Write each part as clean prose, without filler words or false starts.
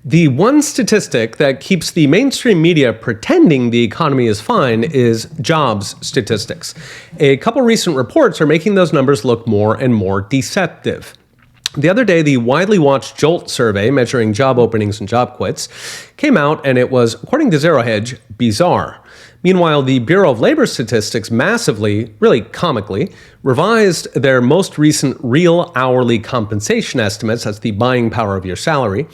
The one statistic that keeps the mainstream media pretending the economy is fine is jobs statistics. A couple recent reports are making those numbers look more and more deceptive. The other day, the widely watched JOLT survey measuring job openings and job quits came out, and it was, according to Zero Hedge, bizarre. Meanwhile, the Bureau of Labor Statistics massively, really comically, revised their most recent real hourly compensation estimates, that's the buying power of your salary,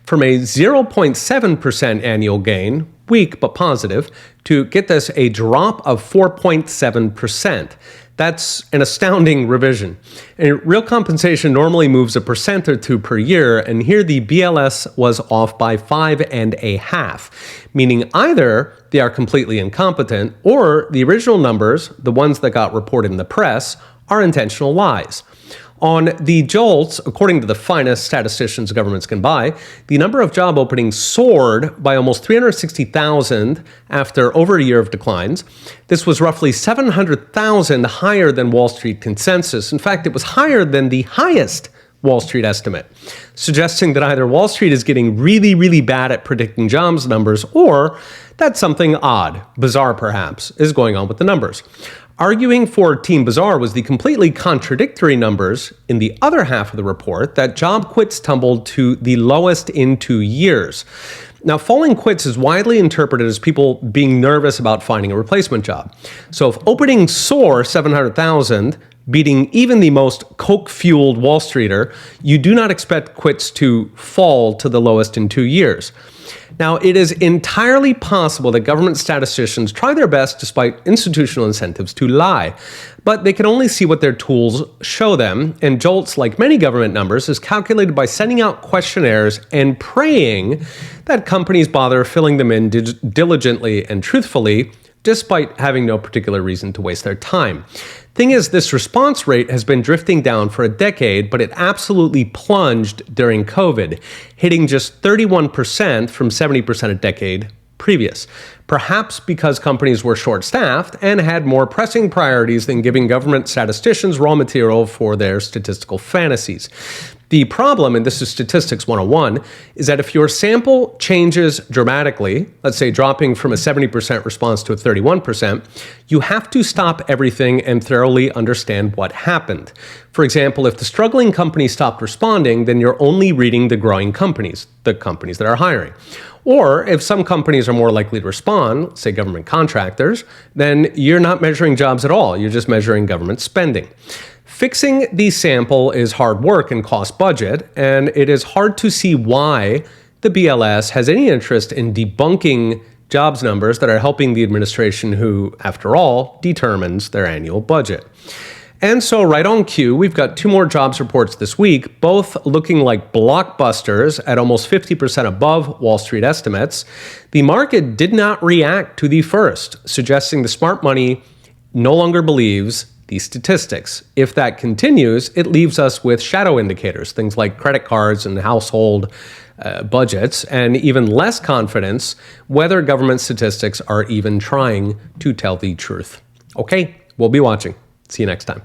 from a 0.7% annual gain, weak but positive, to, get this, a drop of 4.7%. That's an astounding revision. And real compensation normally moves 1% or 2% per year, and here the BLS was off by 5.5%, meaning either they are completely incompetent or the original numbers, the ones that got reported in the press, are intentional lies. On the JOLTS, according to the finest statisticians governments can buy, the number of job openings soared by almost 360,000 after over a year of declines. This was roughly 700,000 higher than Wall Street consensus. In fact, it was higher than the highest Wall Street estimate, suggesting that either Wall Street is getting really, really bad at predicting jobs numbers, or that something odd, bizarre perhaps, is going on with the numbers. Arguing for Team Bizarre was the completely contradictory numbers in the other half of the report that job quits tumbled to the lowest in 2 years. Now, falling quits is widely interpreted as people being nervous about finding a replacement job. So if openings soar 700,000, beating even the most coke-fueled Wall Streeter, you do not expect quits to fall to the lowest in 2 years. Now, it is entirely possible that government statisticians try their best, despite institutional incentives, to lie. But they can only see what their tools show them, and JOLTS, like many government numbers, is calculated by sending out questionnaires and praying that companies bother filling them in diligently and truthfully, despite having no particular reason to waste their time. Thing is, this response rate has been drifting down for a decade, but it absolutely plunged during COVID, hitting just 31% from 70% a decade previous. Perhaps because companies were short-staffed and had more pressing priorities than giving government statisticians raw material for their statistical fantasies. The problem, and this is Statistics 101, is that if your sample changes dramatically, let's say dropping from a 70% response to a 31%, you have to stop everything and thoroughly understand what happened. For example, if the struggling company stopped responding, then you're only reading the growing companies, the companies that are hiring. Or if some companies are more likely to respond, say government contractors, then you're not measuring jobs at all. You're just measuring government spending. Fixing the sample is hard work and costs budget, and it is hard to see why the BLS has any interest in debunking jobs numbers that are helping the administration who, after all, determines their annual budget. And so right on cue, we've got 2 more jobs reports this week, both looking like blockbusters at almost 50% above Wall Street estimates. The market did not react to the first, suggesting the smart money no longer believes these statistics. If that continues, it leaves us with shadow indicators, things like credit cards and household budgets, and even less confidence whether government statistics are even trying to tell the truth. Okay, we'll be watching. See you next time.